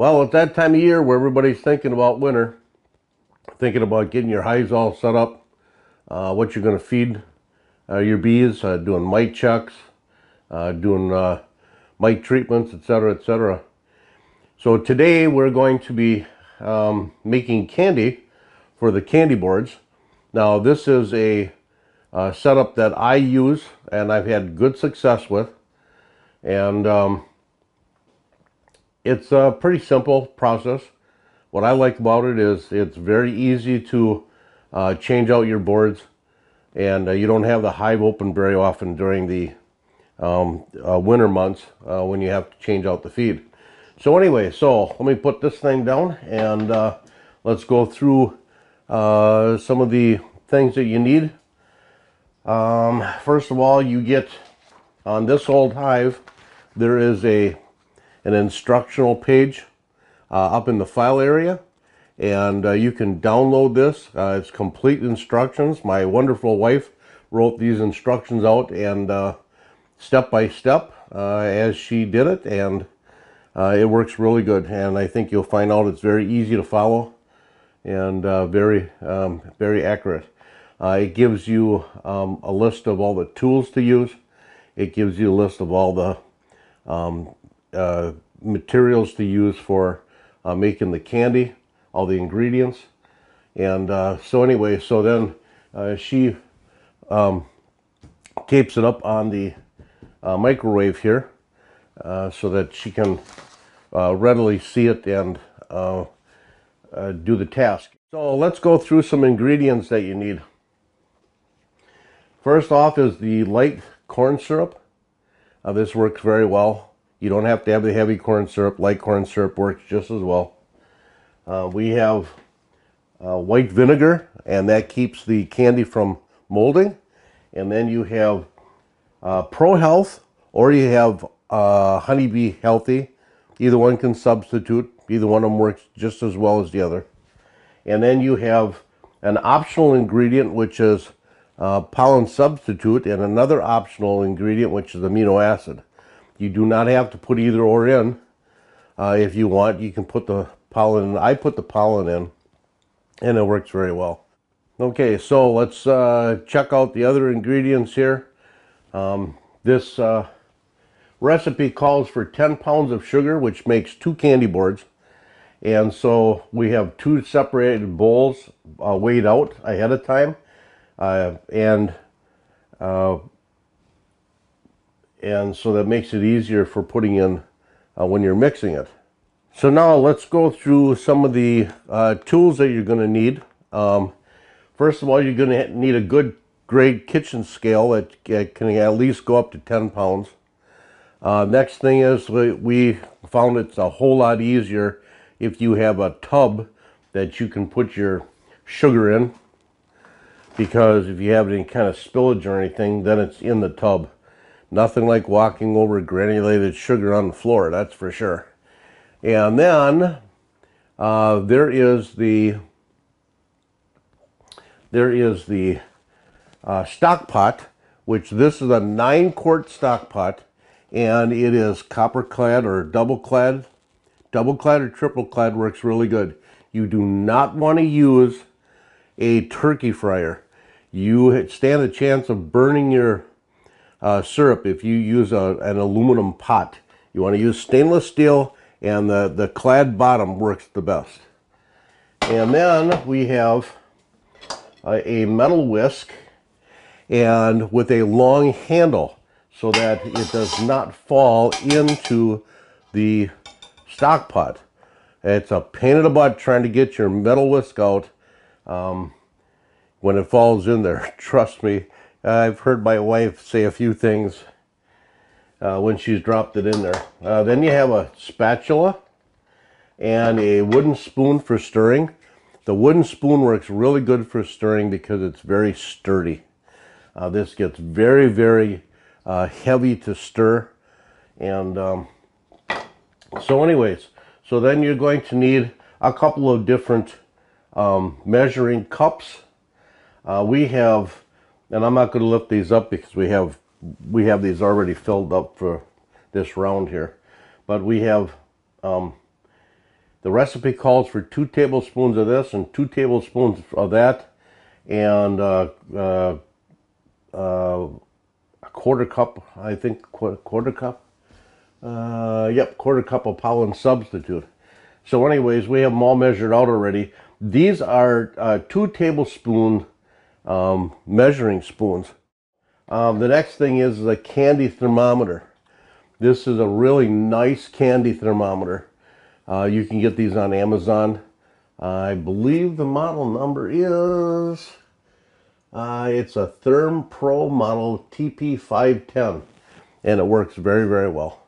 Well, it's that time of year where everybody's thinking about winter, thinking about getting your hives all set up, what you're going to feed your bees, doing mite checks, doing mite treatments, etc., etc. So today we're going to be making candy for the candy boards. Now this is a setup that I use and I've had good success with, and it's a pretty simple process. What I like about it is it's very easy to change out your boards, and you don't have the hive open very often during the winter months when you have to change out the feed. So anyway, so let me put this thing down and let's go through some of the things that you need. First of all, you get on this old hive, there is an instructional page up in the file area, and you can download this. It's complete instructions. My wonderful wife wrote these instructions out and step by step as she did it, and it works really good, and I think you'll find out it's very easy to follow and very accurate. It gives you a list of all the tools to use. It gives you a list of all the materials to use for making the candy, all the ingredients. And so anyway, so then she tapes it up on the microwave here so that she can readily see it and do the task. So let's go through some ingredients that you need. First off is the light corn syrup. This works very well. You don't have to have the heavy corn syrup. Light corn syrup works just as well. We have white vinegar, and that keeps the candy from molding. And then you have Pro Health, or you have Honeybee Healthy. Either one can substitute. Either one of them works just as well as the other. And then you have an optional ingredient, which is pollen substitute, and another optional ingredient, which is amino acid. You do not have to put either or in. If you want, you can put the pollen in. I put the pollen in, and it works very well. Okay, so let's check out the other ingredients here. This recipe calls for 10 pounds of sugar, which makes 2 candy boards. And so we have 2 separated bowls weighed out ahead of time. And so that makes it easier for putting in when you're mixing it. So now let's go through some of the tools that you're going to need. First of all, you're going to need a good grade kitchen scale that can at least go up to 10 pounds. Next thing is we found it's a whole lot easier if you have a tub that you can put your sugar in, because if you have any kind of spillage or anything, then it's in the tub. Nothing like walking over granulated sugar on the floor, that's for sure. And then there is the stock pot, which this is a 9-quart stock pot, and it is copper clad or double clad. Double clad or triple clad works really good. You do not want to use a turkey fryer. You stand a chance of burning your syrup if you use an aluminum pot. You want to use stainless steel, and the clad bottom works the best. And then we have a metal whisk, and with a long handle so that it does not fall into the stock pot. It's a pain in the butt trying to get your metal whisk out when it falls in there. Trust me, I've heard my wife say a few things when she's dropped it in there. Then you have a spatula and a wooden spoon for stirring. The wooden spoon works really good for stirring because it's very sturdy. This gets very, very heavy to stir. And so anyways, so then you're going to need a couple of different measuring cups. We have, and I'm not going to lift these up because we have these already filled up for this round here, but we have The recipe calls for 2 tablespoons of this and 2 tablespoons of that, and a quarter cup, I think, quarter cup. Yep, quarter cup of pollen substitute. So anyways, we have them all measured out already. These are 2 tablespoon measuring spoons. The next thing is the candy thermometer. This is a really nice candy thermometer. You can get these on Amazon. I believe the model number is, it's a Therm Pro model TP510, and it works very, very well.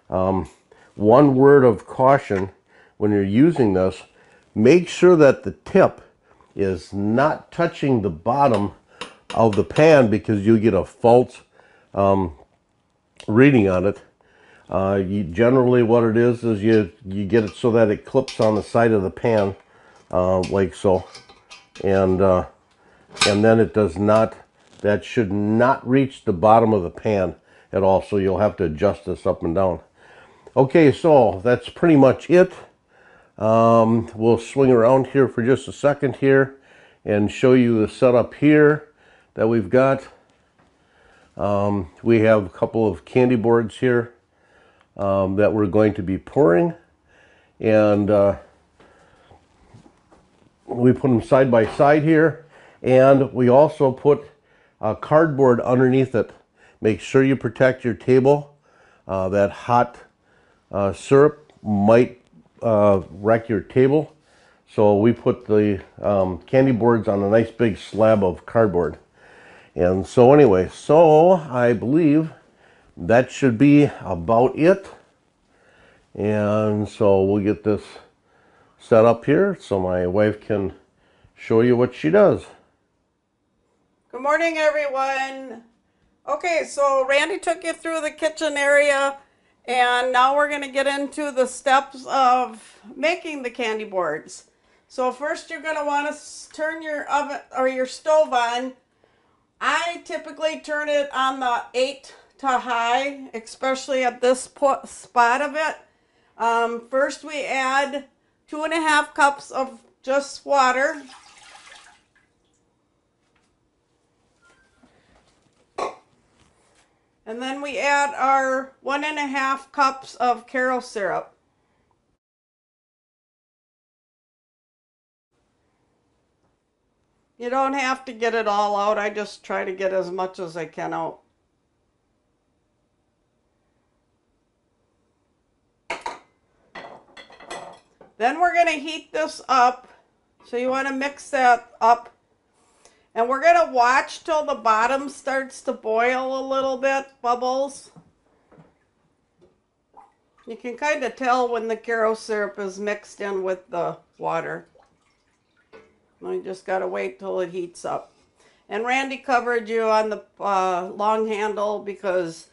One word of caution when you're using this, make sure that the tip is not touching the bottom of the pan, because you'll get a false reading on it. Generally what it is you get it so that it clips on the side of the pan, like so, and then it does not, that should not reach the bottom of the pan at all, so you'll have to adjust this up and down. Okay, so that's pretty much it. We'll swing around here for just a second here and show you the setup here that we've got. We have a couple of candy boards here that we're going to be pouring, and we put them side by side here, and we also put cardboard underneath it. Make sure you protect your table. That hot syrup might wreck your table, so we put the candy boards on a nice big slab of cardboard. And so anyway, so I believe that should be about it. And so we'll get this set up here so my wife can show you what she does. Good morning, everyone. Okay, so Randy took you through the kitchen area, and now we're going to get into the steps of making the candy boards. So first you're going to want to turn your oven or your stove on. I typically turn it on the 8 to high, especially at this spot of it. First we add 2.5 cups of just water. And then we add our 1.5 cups of Karo syrup. You don't have to get it all out. I just try to get as much as I can out. Then we're going to heat this up. So you want to mix that up. And we're going to watch till the bottom starts to boil a little bit, bubbles. You can kind of tell when the Karo syrup is mixed in with the water. You just got to wait till it heats up. And Randy covered you on the long handle, because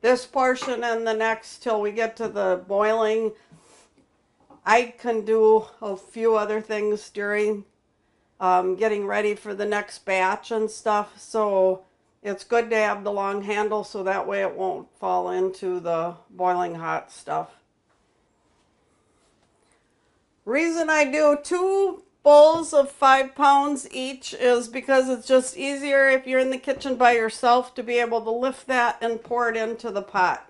this portion and the next till we get to the boiling, I can do a few other things during getting ready for the next batch and stuff. So it's good to have the long handle so that way it won't fall into the boiling hot stuff. Reason I do 2 bowls of 5 pounds each is because it's just easier if you're in the kitchen by yourself to be able to lift that and pour it into the pot.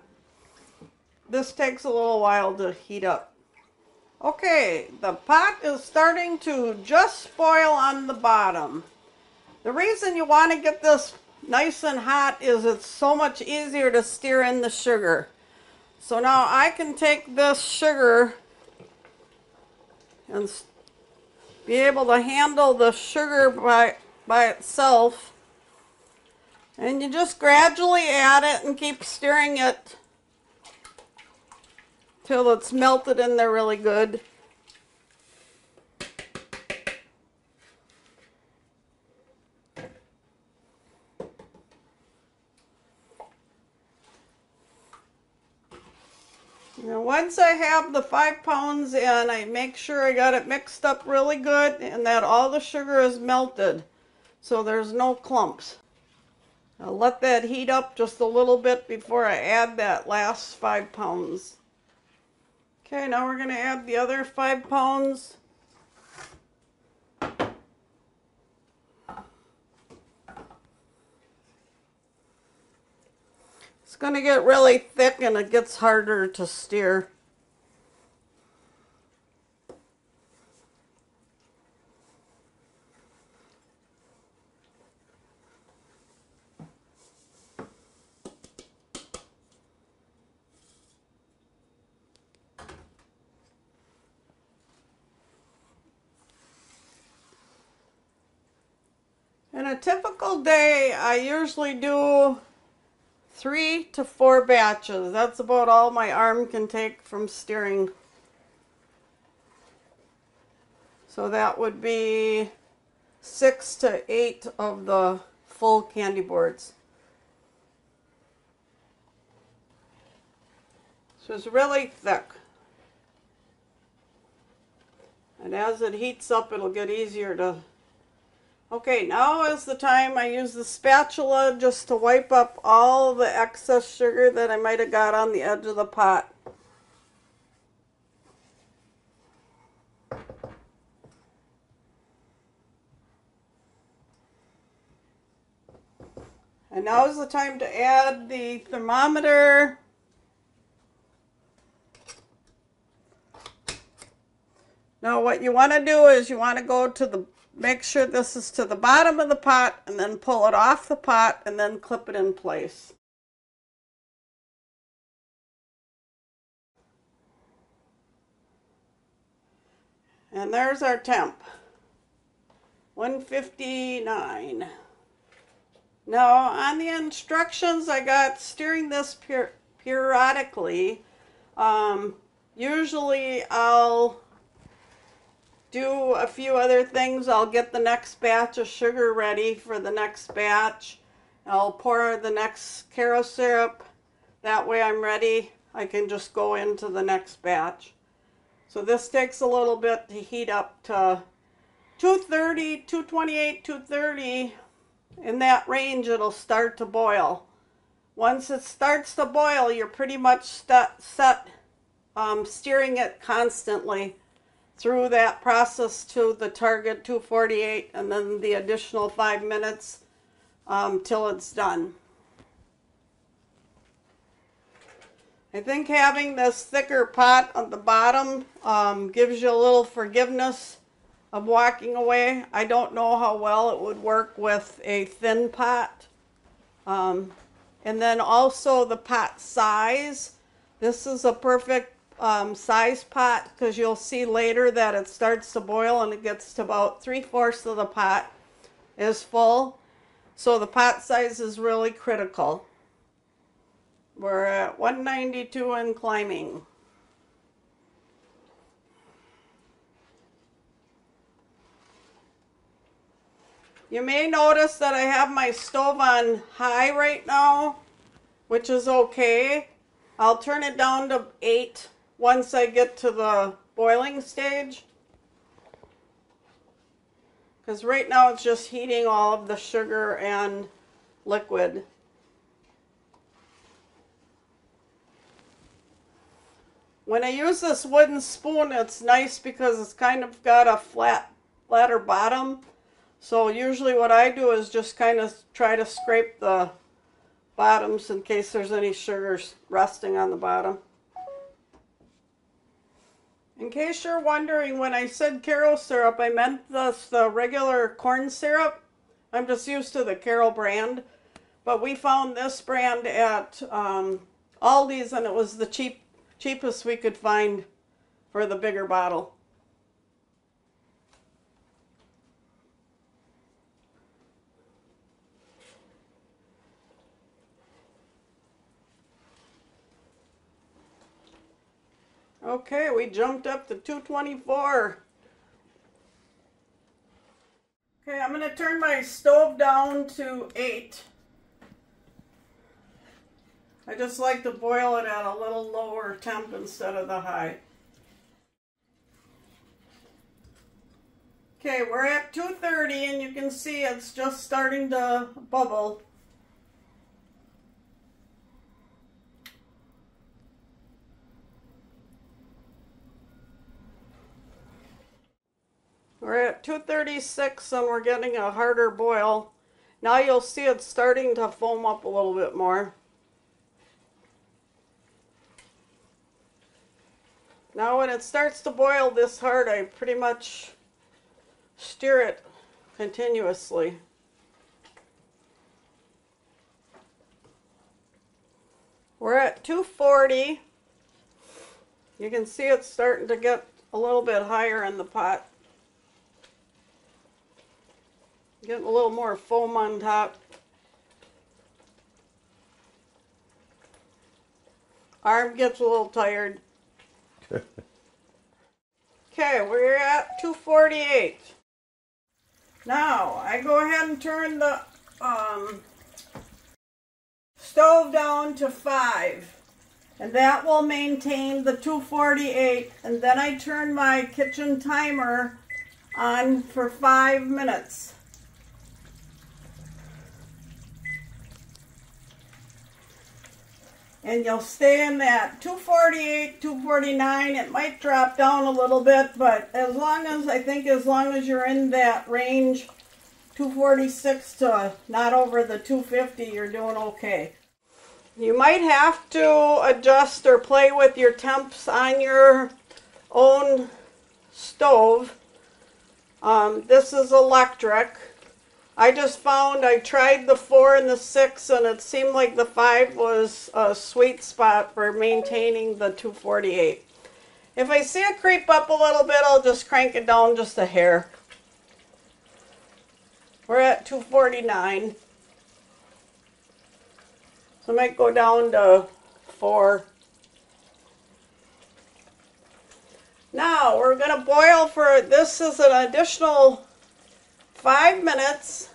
This takes a little while to heat up. Okay, the pot is starting to just boil on the bottom. The reason you want to get this nice and hot is it's so much easier to stir in the sugar. So now I can take this sugar and be able to handle the sugar by itself, and you just gradually add it and keep stirring it till it's melted in there really good. Now once I have the 5 pounds in, I make sure I got it mixed up really good and that all the sugar is melted so there's no clumps. I'll let that heat up just a little bit before I add that last 5 pounds. Okay, now we're going to add the other 5 pounds. It's going to get really thick and it gets harder to stir. In a typical day, I usually do 3 to 4 batches. That's about all my arm can take from stirring. So that would be 6 to 8 of the full candy boards. So it's really thick. And as it heats up, it'll get easier to... Okay, now is the time I use the spatula just to wipe up all the excess sugar that I might have got on the edge of the pot. And now is the time to add the thermometer. Now what you want to do is you want to go to the, make sure this is to the bottom of the pot and then pull it off the pot and then clip it in place. And there's our temp, 159. Now on the instructions I got stirring this periodically. Usually I'll do a few other things. I'll get the next batch of sugar ready for the next batch. I'll pour the next Karo syrup. That way I'm ready. I can just go into the next batch. So this takes a little bit to heat up to 230, 228, 230. In that range it'll start to boil. Once it starts to boil, you're pretty much set steering it constantly through that process to the target 248 and then the additional 5 minutes till it's done. I think having this thicker pot at the bottom gives you a little forgiveness of walking away. I don't know how well it would work with a thin pot. And then also the pot size. This is a perfect size pot because you'll see later that it starts to boil and it gets to about 3/4 of the pot is full. So the pot size is really critical. We're at 192 and climbing. You may notice that I have my stove on high right now, which is okay. I'll turn it down to 8 once I get to the boiling stage. Because right now it's just heating all of the sugar and liquid. When I use this wooden spoon, it's nice because it's kind of got a flatter bottom. So usually what I do is just kind of try to scrape the bottoms in case there's any sugars resting on the bottom. In case you're wondering, when I said Karo syrup, I meant the regular corn syrup. I'm just used to the Karo brand. But we found this brand at Aldi's and it was the cheapest we could find for the bigger bottle. Okay, we jumped up to 224. Okay, I'm going to turn my stove down to 8. I just like to boil it at a little lower temp instead of the high. Okay, we're at 230 and you can see it's just starting to bubble. We're at 236 and we're getting a harder boil. Now you'll see it's starting to foam up a little bit more. Now when it starts to boil this hard, I pretty much stir it continuously. We're at 240. You can see it's starting to get a little bit higher in the pot. Getting a little more foam on top. Arm gets a little tired. Okay, we're at 248. Now, I go ahead and turn the stove down to 5. And that will maintain the 248. And then I turn my kitchen timer on for 5 minutes. And you'll stay in that 248, 249. It might drop down a little bit, but as long as you're in that range, 246 to not over the 250, you're doing okay. You might have to adjust or play with your temps on your own stove. This is electric. I just found I tried the 4 and the 6 and it seemed like the 5 was a sweet spot for maintaining the 248. If I see it creep up a little bit, I'll just crank it down just a hair. We're at 249. So I might go down to 4. Now we're going to boil for, this is an additional 5 minutes.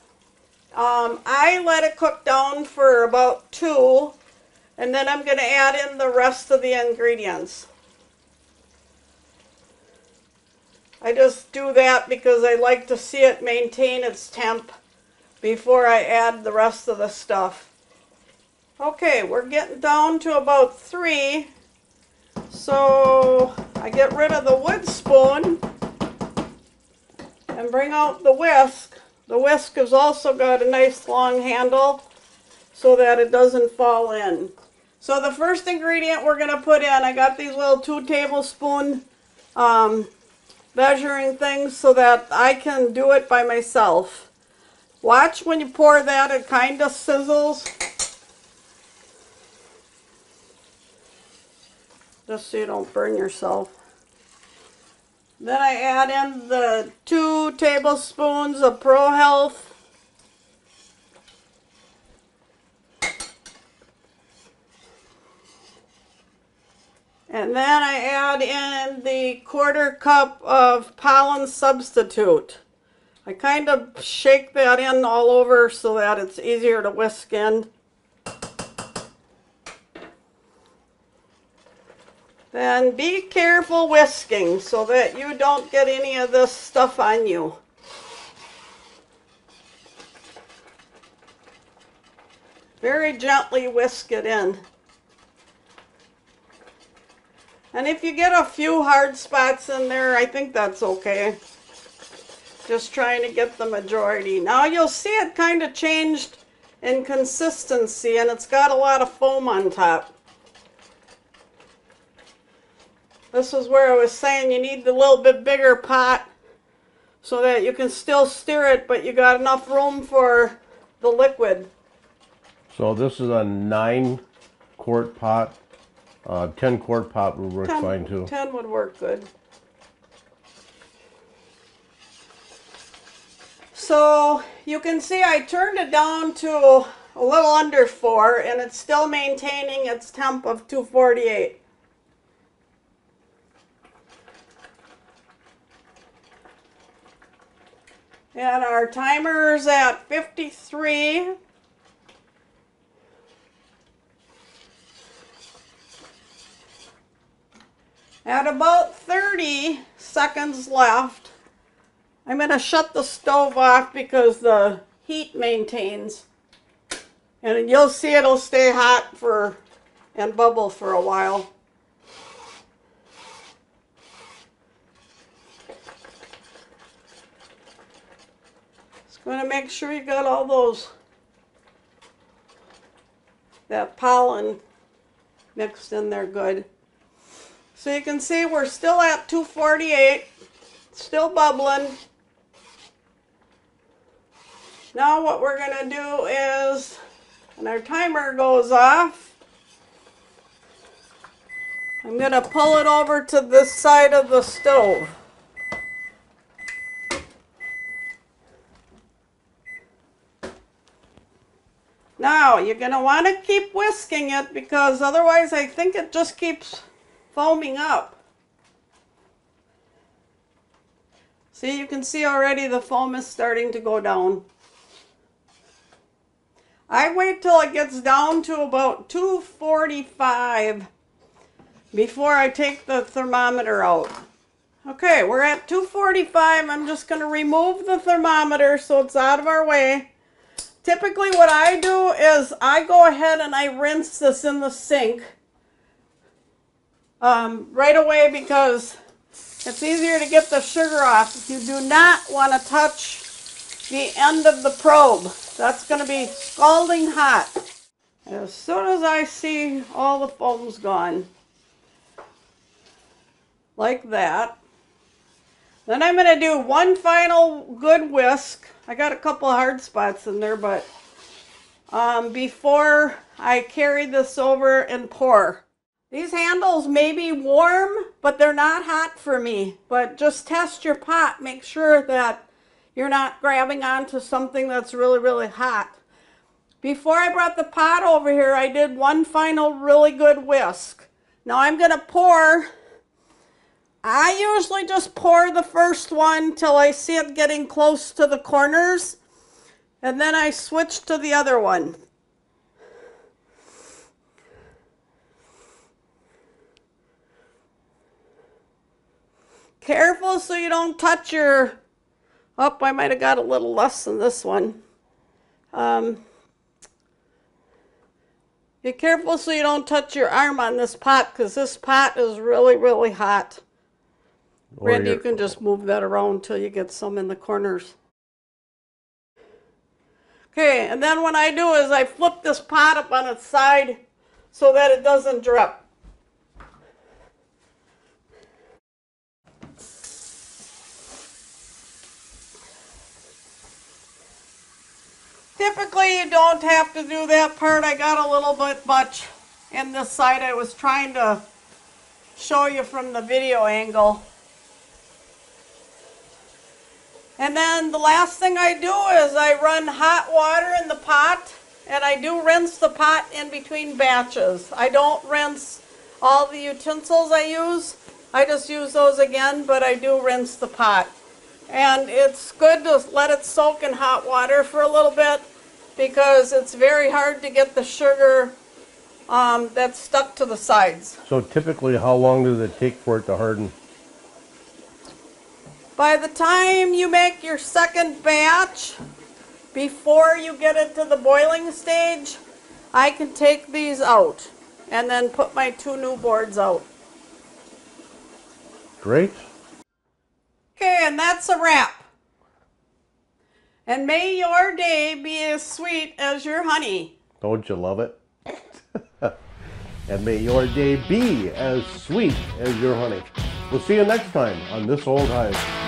I let it cook down for about 2, and then I'm going to add in the rest of the ingredients. I just do that because I like to see it maintain its temp before I add the rest of the stuff. Okay, we're getting down to about 3, so I get rid of the wood spoon and bring out the whisk. The whisk has also got a nice long handle so that it doesn't fall in. So the first ingredient we're going to put in, I got these little 2 tablespoon measuring things so that I can do it by myself. Watch when you pour that, it kind of sizzles. Just so you don't burn yourself. Then I add in the 2 tablespoons of Pro Health. And then I add in the 1/4 cup of pollen substitute. I kind of shake that in all over so that it's easier to whisk in. Then be careful whisking so that you don't get any of this stuff on you. Very gently whisk it in. And if you get a few hard spots in there, I think that's okay. Just trying to get the majority. Now you'll see it kind of changed in consistency and it's got a lot of foam on top. This is where I was saying you need the little bit bigger pot so that you can still stir it, but you got enough room for the liquid. So this is a 9-quart pot. 10-quart pot would work fine too. 10 would work good. So you can see I turned it down to a little under 4 and it's still maintaining its temp of 248. And our timer's at 53. At about 30 seconds left, I'm going to shut the stove off because the heat maintains. And you'll see it'll stay hot and bubble for a while. going to make sure you got all that pollen mixed in there good. So you can see we're still at 248, still bubbling. Now what we're going to do is, when our timer goes off, I'm going to pull it over to this side of the stove. Now, you're going to want to keep whisking it because otherwise I think it just keeps foaming up. See, you can see already the foam is starting to go down. I wait till it gets down to about 245 before I take the thermometer out. Okay, we're at 245. I'm just going to remove the thermometer so it's out of our way. Typically what I do is I go ahead and I rinse this in the sink right away because it's easier to get the sugar off. You do not want to touch the end of the probe. That's going to be scalding hot. As soon as I see all the foam's gone, like that, then I'm going to do one final good whisk. I got a couple of hard spots in there, but before I carry this over and pour. These handles may be warm, but they're not hot for me. But just test your pot. Make sure that you're not grabbing onto something that's really, really hot. Before I brought the pot over here, I did one final really good whisk. Now I'm going to pour. I usually just pour the first one till I see it getting close to the corners, and then I switch to the other one. Careful so you don't touch your, oh, I might have got a little less than this one. Be careful so you don't touch your arm on this pot because this pot is really, really hot. Randy, you can just move that around till you get some in the corners. Okay, and then what I do is I flip this pot up on its side so that it doesn't drip. Typically you don't have to do that part. I got a little bit much in this side. I was trying to show you from the video angle. And then the last thing I do is I run hot water in the pot, and I do rinse the pot in between batches. I don't rinse all the utensils I use. I just use those again, but I do rinse the pot. And it's good to let it soak in hot water for a little bit because it's very hard to get the sugar that's stuck to the sides. So typically how long does it take for it to harden? By the time you make your second batch, before you get it to the boiling stage, I can take these out and then put my 2 new boards out. Great. Okay, and that's a wrap. And may your day be as sweet as your honey. Don't you love it? And may your day be as sweet as your honey. We'll see you next time on This Old Hive.